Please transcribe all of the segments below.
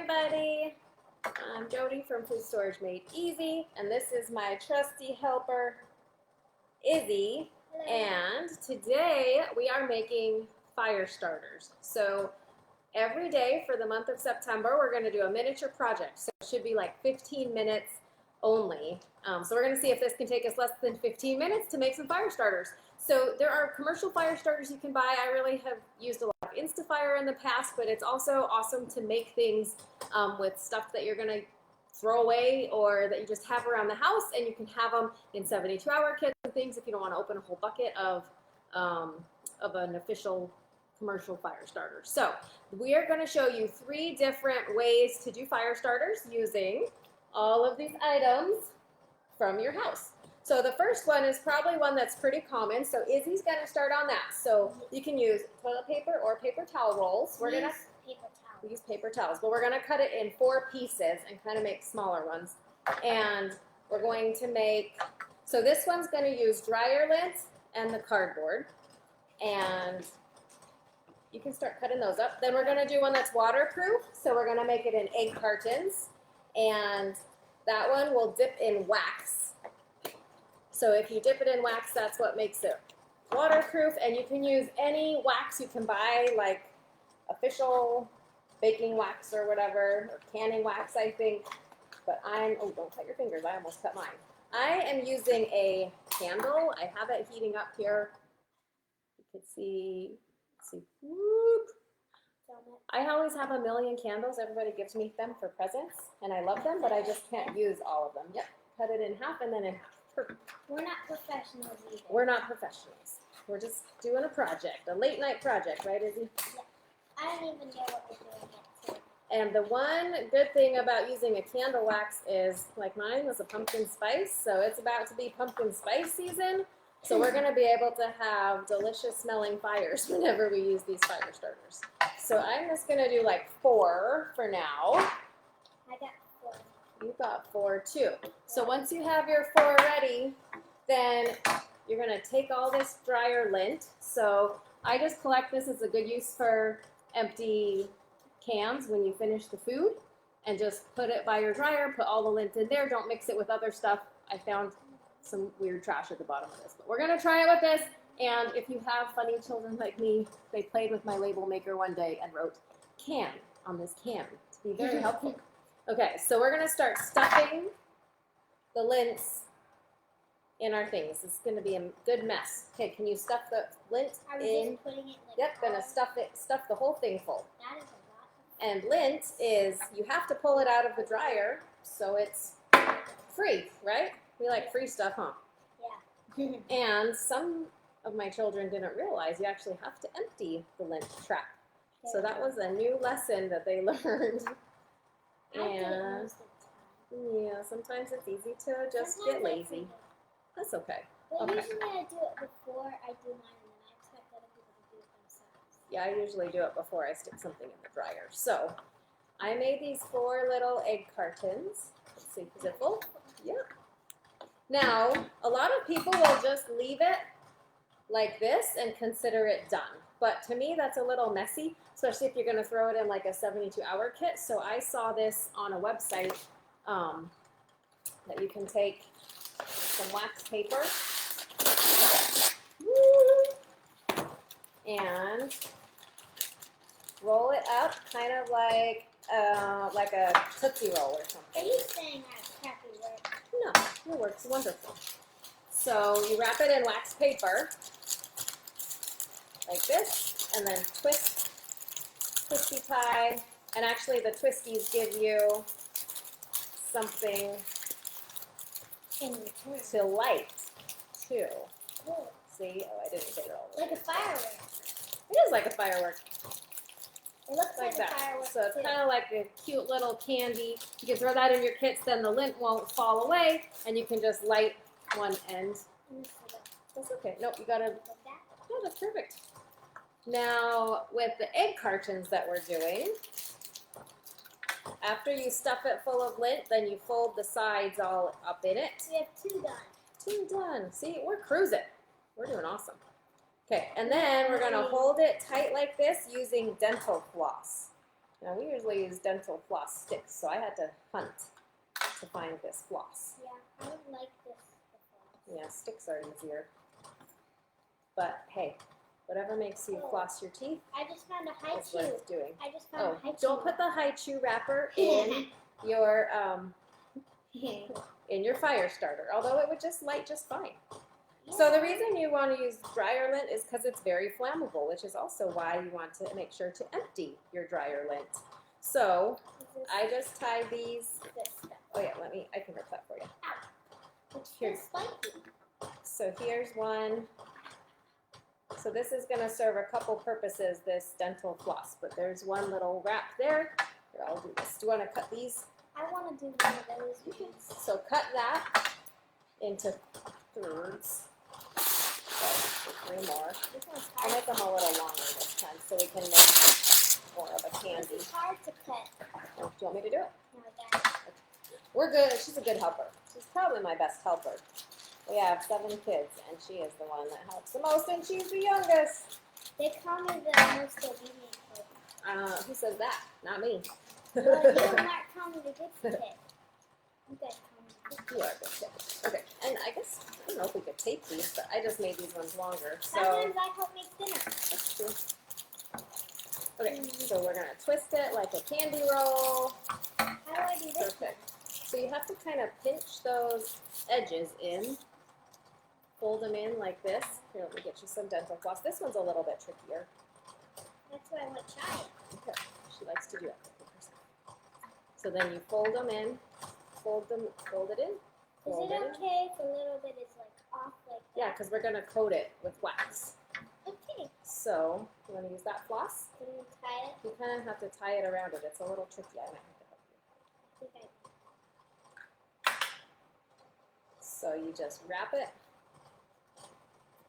everybody. I'm Jody from Food Storage Made Easy, and this is my trusty helper, Izzy. Hello. And today we are making fire starters. So every day for the month of September, we're going to do a miniature project. So it should be like 15 minutes only. So we're going to see if this can take us less than 15 minutes to make some fire starters. So there are commercial fire starters you can buy. I really have used a lot of Instafire in the past, but it's also awesome to make things with stuff that you're going to throw away or that you just have around the house, and you can have them in 72-hour kits and things if you don't want to open a whole bucket of an official commercial fire starter. So we are going to show you 3 different ways to do fire starters using all of these items from your house. So the first one is probably one that's pretty common. So Izzy's going to start on that. So you can use toilet paper or paper towel rolls. We use paper towels, but we're going to cut it in 4 pieces and kind of make smaller ones. And we're going to make, so this one's going to use dryer lint and the cardboard. And you can start cutting those up. Then we're going to do one that's waterproof. So we're going to make it in egg cartons. And that one will dip in wax. So if you dip it in wax, that's what makes it waterproof. And you can use any wax you can buy, like official baking wax or whatever, or canning wax, I think. But oh, don't cut your fingers. I almost cut mine. I am using a candle. I have it heating up here. You can see, whoop. I always have a million candles. Everybody gives me them for presents, and I love them, but I just can't use all of them. Yep, cut it in half and then in half. Perfect. We're not professionals either. We're not professionals. We're just doing a project, a late night project, right, Izzy? Yeah. I don't even know what we're doing yet, too. And the one good thing about using a candle wax is, like mine was a pumpkin spice, so it's about to be pumpkin spice season. So we're going to be able to have delicious smelling fires whenever we use these fire starters. So I'm just going to do like 4 for now. I got 4. You got 4 too. So once you have your 4 ready, then you're going to take all this dryer lint. So I just collect this as a good use for empty cans when you finish the food, and just put it by your dryer, put all the lint in there. Don't mix it with other stuff. I found some weird trash at the bottom of this, but we're going to try it with this. And if you have funny children like me, they played with my label maker one day and wrote "can" on this can to be very helpful. Okay, so we're going to start stuffing the lints in our things. It's going to be a good mess. Okay, can you stuff the lint Are we in? just putting it like Yep, going to stuff the whole thing full. That is a lot. And lint is, you have to pull it out of the dryer so it's free, right? We like free stuff, huh? Yeah. And some of my children didn't realize you actually have to empty the lint trap. So that was a new lesson that they learned. I do it And most of the time. yeah, sometimes it's easy to just Sometimes get I lazy. forget. That's okay. But Okay. usually I do it before I do mine, and then I expect other people to do it themselves. Yeah, I usually do it before I stick something in the dryer. So I made these 4 little egg cartons. Let's see, is it full? Yeah. Now, a lot of people will just leave it like this and consider it done. But to me, that's a little messy, especially if you're going to throw it in like a 72-hour kit. So I saw this on a website that you can take some wax paper and roll it up, kind of like a Tootsie Roll or something. Are you saying that's crappy work? No, it works wonderful. So you wrap it in wax paper like this, and then twisty tie. And actually the twisties give you something In return. to light too. Cool. See? Oh, I didn't get it all the way. Like a firework. It is like a firework. It looks like a that. firework. So it's too. kind of like a cute little candy. You can throw that in your kits, then the lint won't fall away, and you can just light one end. That's okay. Nope, you gotta, Like that. no, that's perfect. Now, with the egg cartons that we're doing, after you stuff it full of lint, then you fold the sides all up in it. We have 2 done. 2 done. See, we're cruising. We're doing awesome. Okay, and then we're going to hold it tight like this using dental floss. Now we usually use dental floss sticks, so I had to hunt to find this floss. Yeah, I would like this. Yeah, sticks are easier. But hey, whatever makes you Oh. floss your teeth I just found a is haiku. worth doing. I just found Oh, a haiku. don't put the haiku wrapper in your fire starter, although it would just light just fine. So the reason you want to use dryer lint is because it's very flammable, which is also why you want to make sure to empty your dryer lint. So I just tied these. This stuff. Oh yeah, I can rip that for you. It's Here. spiky. So here's one. So this is going to serve a couple purposes, this dental floss, but there's one little wrap there. Here, I'll do this. Do you want to cut these? I want to do one of those ones. So cut that into thirds. So 3 more. This one's I'll hard. make them a little longer this time so we can make more of a candy. This is hard to cut. Oh, do you want me to do it? No, that. We're good. She's a good helper. She's probably my best helper. We have 7 kids, and she is the one that helps the most, and she's the youngest. They call me the most obedient kid. Who says that? Not me. Well, you and Mark call me the good kid. You guys call me the good You are a good kid. Okay, and I guess, I don't know if we could tape these, but I just made these ones longer, so Sometimes I help make dinner. that's true. Okay, so we're gonna twist it like a candy roll. How do I do this? Perfect. So you have to kind of pinch those edges in, fold them in like this. Here, let me get you some dental floss. This one's a little bit trickier. That's why I want to try it. Okay, she likes to do it. So then you fold them in, fold it in, Is fold it it in. okay if a little bit is like off like that? Yeah, because we're gonna coat it with wax. Okay. So you want to use that floss? Can you tie it? You kind of have to tie it around it. It's a little tricky. I might have to help you. I think I So you just wrap it.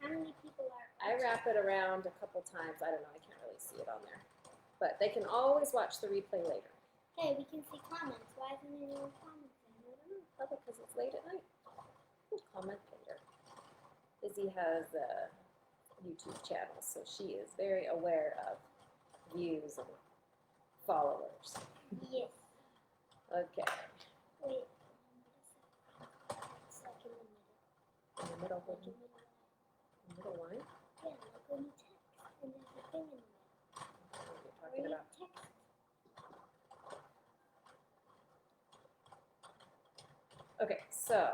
How many people are? I wrap it around a couple times. I don't know. I can't really see it on there. But they can always watch the replay later. Hey, we can see comments. Why isn't anyone commenting? I don't know. Probably because it's late at night. We'll comment later. Izzy has a YouTube channel, so she is very aware of views and followers. Yes. Okay. Wait. It's like in the middle. In the middle, Like in the the middle. middle line. Yeah, like when you text and there's a thing in the middle. What are you Or talking you about? text. Okay, so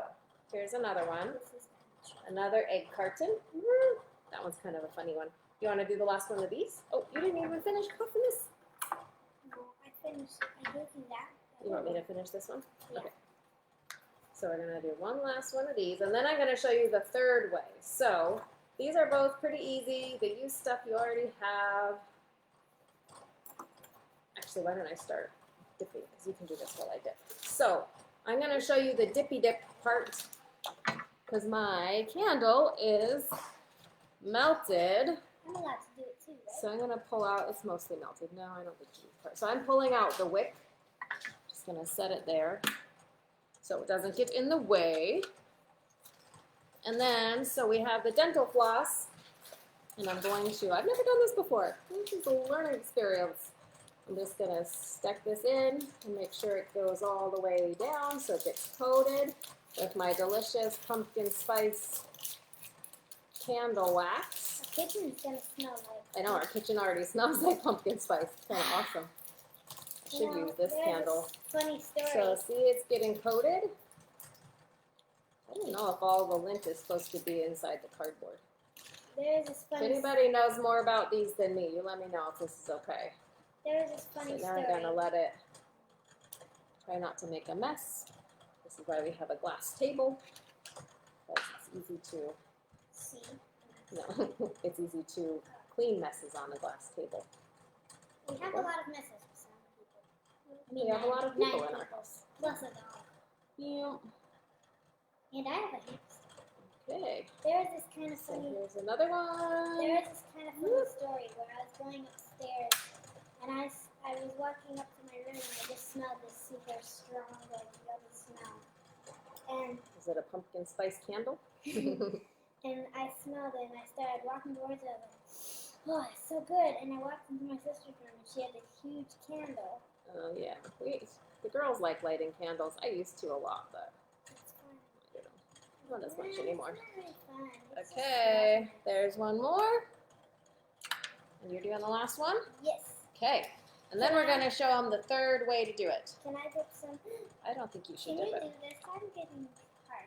here's another one. This is Another egg carton. That one's kind of a funny one. You want to do the last one of these? Oh, you didn't even finish cuffing this. No, I finished. I gave you that. You want me to finish this one? Yeah. Okay. So we're going to do one last one of these, and then I'm going to show you the third way. So these are both pretty easy. They use stuff you already have. Actually, why don't I start dipping, because you can do this while I dip. So I'm going to show you the dippy dip part, because my candle is melted. I'm allowed to do it too, right? So I'm going to pull out, it's mostly melted. No, I don't think you need part. So I'm pulling out the wick. Just going to set it there so it doesn't get in the way. And then, so we have the dental floss. And I'm going to, I've never done this before. This is a learning experience. I'm just going to stick this in and make sure it goes all the way down so it gets coated with my delicious pumpkin spice candle wax. The kitchen's gonna smell like. I know, our kitchen already smells like pumpkin spice. It's kind of awesome. I should use this there's candle. a funny story. So see, it's getting coated. I don't know if all the lint is supposed to be inside the cardboard. There's this If funny. anybody knows more about these than me, you let me know if this is okay. There's this So funny now I'm story. gonna let it, try not to make a mess. This is why we have a glass table. Because it's easy to, See. no, it's easy to clean messes on a glass table. We have a lot of messes with some people. I mean, We have a lot of people 9 in our house. Plus a dog. Yeah. And I have a hamster. Okay. There's this kind of So funny. here's another one. There's this kind of funny story where I was going upstairs and I was walking up to my room and I just smelled this super strong, like yummy smell. And Is it a pumpkin spice candle? and I smelled it and I started walking towards it. I was like, Oh, it's so good. And I walked into my sister's room and she had a huge candle. Oh yeah, the girls like lighting candles. I used to a lot, but It's fun. I don't know, not as much anymore. It's not really fun. It's just Okay, fun. there's one more. And you're doing the last one? Yes. Okay. And then we're going to show them the third way to do it. Can I dip some? I don't think you should Can dip you it. do this? I'm getting hard.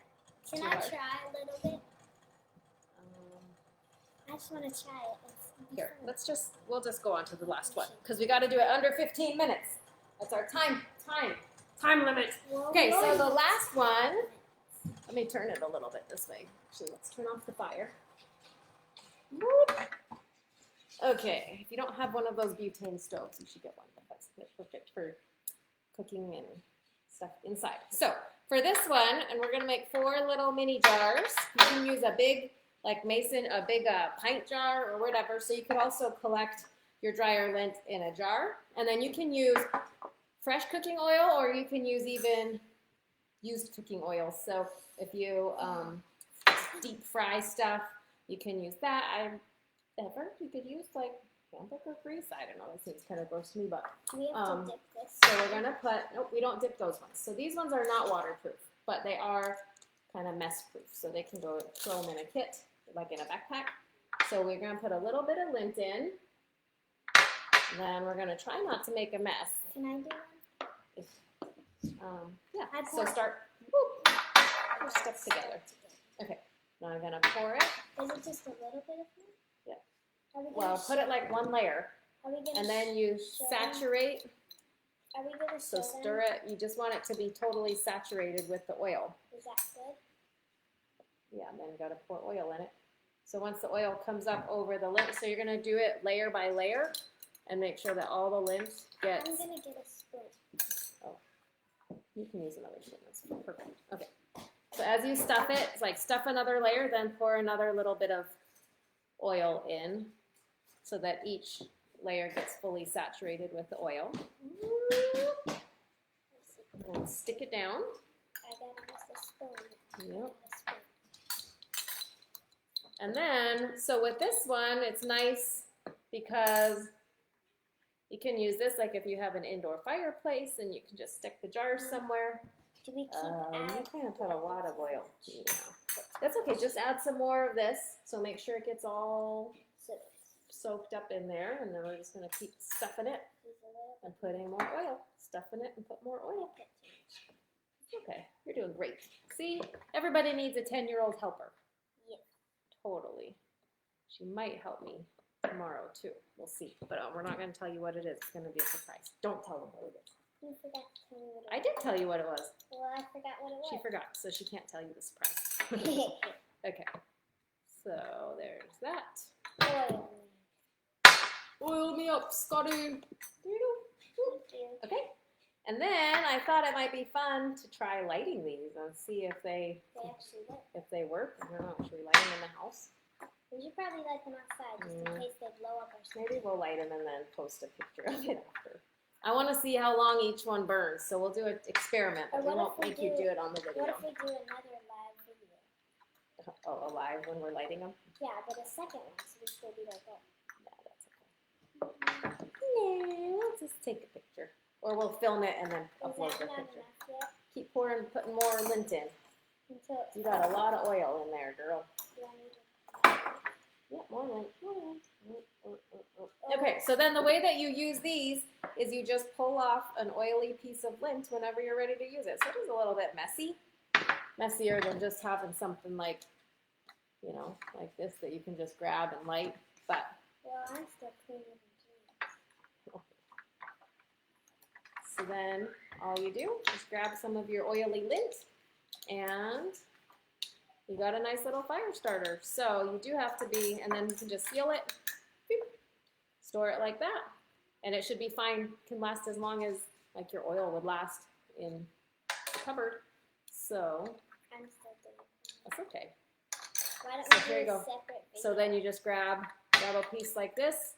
Can Too I hard? try a little bit? Um, I just want to try it. It's Here, fun. we'll just go on to the last one because we got to do it under 15 minutes. That's our time limit. Well, Okay, so yours the is- last one, let me turn it a little bit this way. Actually, let's turn off the fire. Whoop. Okay, if you don't have one of those butane stoves, you should get one. That's perfect for cooking and stuff inside. So for this one, and we're gonna make 4 little mini jars. You can use a big, like mason, a big pint jar or whatever. So you could also collect your dryer lint in a jar, and then you can use fresh cooking oil, or you can use even used cooking oil. So if you deep fry stuff, you can use that. You could use like hamburger grease. I don't know. It seems kind of gross to me, but We have to dip this. so we're gonna put. Nope, we don't dip those ones. So these ones are not waterproof, but they are kind of mess proof. So they can go throw them in a kit, like in a backpack. So we're gonna put a little bit of lint in. Then we're gonna try not to make a mess. Can I do one? Yeah. I So pour- start. Your stuff together. Okay. Now I'm gonna pour it. Is it just a little bit of it? Yeah. Are we gonna Well, put it like one layer, Are we gonna and then you show saturate. Are we gonna So show stir them? it. You just want it to be totally saturated with the oil. Is that good? Yeah, and then you gotta pour oil in it. So once the oil comes up over the lint, so you're gonna do it layer by layer and make sure that all the lint gets. I'm gonna get a spoon. You can use another spoon. That's perfect. Okay. So as you stuff it, it's like stuff another layer, then pour another little bit of oil in so that each layer gets fully saturated with the oil. Let's see. And then stick it down. I gotta use the spoon. Yep. The spoon. And then, so with this one, it's nice because you can use this like if you have an indoor fireplace and you can just stick the jars somewhere. Do we keep You adding? kind of put a lot of oil. Yeah. That's okay, just add some more of this. So make sure it gets all So soaked up in there, and then we're just gonna keep stuffing it use a little and putting more oil, stuffing it and put more oil. bit. Okay, you're doing great. See, everybody needs a 10-year-old helper. Yeah. Totally. She might help me tomorrow too. We'll see, but we're not gonna tell you what it is. It's gonna be a surprise. Don't tell them what it is. You forgot to tell me what it I did tell you what it was. Well, I forgot what it was. She forgot, so she can't tell you the surprise. Okay, so there's that. Oil. Oil me up, Scotty. Thank you. Okay, and then I thought it might be fun to try lighting these and see if they They actually work. work. I don't know, should we light them in the house? We should probably light them outside just in case they blow up or something. Maybe we'll light them and then post a picture of it after. I want to see how long each one burns, so we'll do an experiment, but Or we what won't if we make you do- do it on the video. What if we do another live video? Oh, alive when we're lighting them? Yeah, but a second one, so we still be like that. No, that's okay. No, we'll just take a picture. Or we'll film it and then Is upload that the not picture. enough yet? Keep pouring, putting more lint in. Until You got a lot of oil in there, girl. do I need to? Yeah, more lint, more lint. Okay, so then the way that you use these is you just pull off an oily piece of lint whenever you're ready to use it. So it is a little bit messy. Messier than just having something like, you know, like this that you can just grab and light. But Well, I'm still cleaning the jeans. so then all you do is grab some of your oily lint and you got a nice little fire starter. So you do have to be, and then you can just seal it, boop, store it like that. And it should be fine, can last as long as like your oil would last in the cupboard. So I'm still doing it. that's okay. Why don't So we here you do a go. separate video? So then you just grab a piece like this,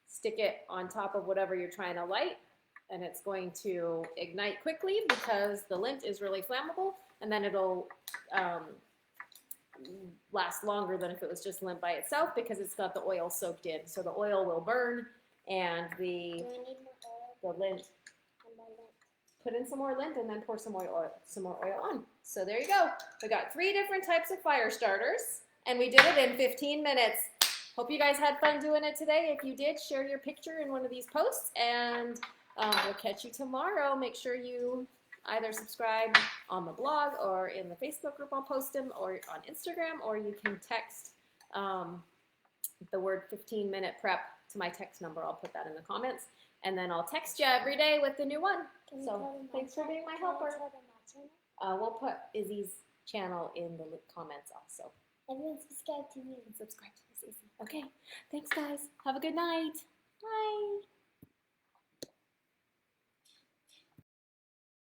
stick it on top of whatever you're trying to light, and it's going to ignite quickly because the lint is really flammable, and then it'll last longer than if it was just lint by itself because it's got the oil soaked in. So the oil will burn and Do I need more oil the lint, and more lint? put in some more lint and then pour some more oil on. So there you go. We got 3 different types of fire starters and we did it in 15 minutes. Hope you guys had fun doing it today. If you did, share your picture in one of these posts and we'll catch you tomorrow. Make sure you either subscribe on the blog or in the Facebook group. I'll post them, or on Instagram, or you can text the word 15-minute prep to my text number. I'll put that in the comments, and then I'll text you every day with the new one. Can you So tell them thanks for being my Can I helper. tell them my channel? We'll put Izzy's channel in the comments also. Everyone subscribe to me. And subscribe to Miss Izzy. Okay, thanks guys. Have a good night. Bye.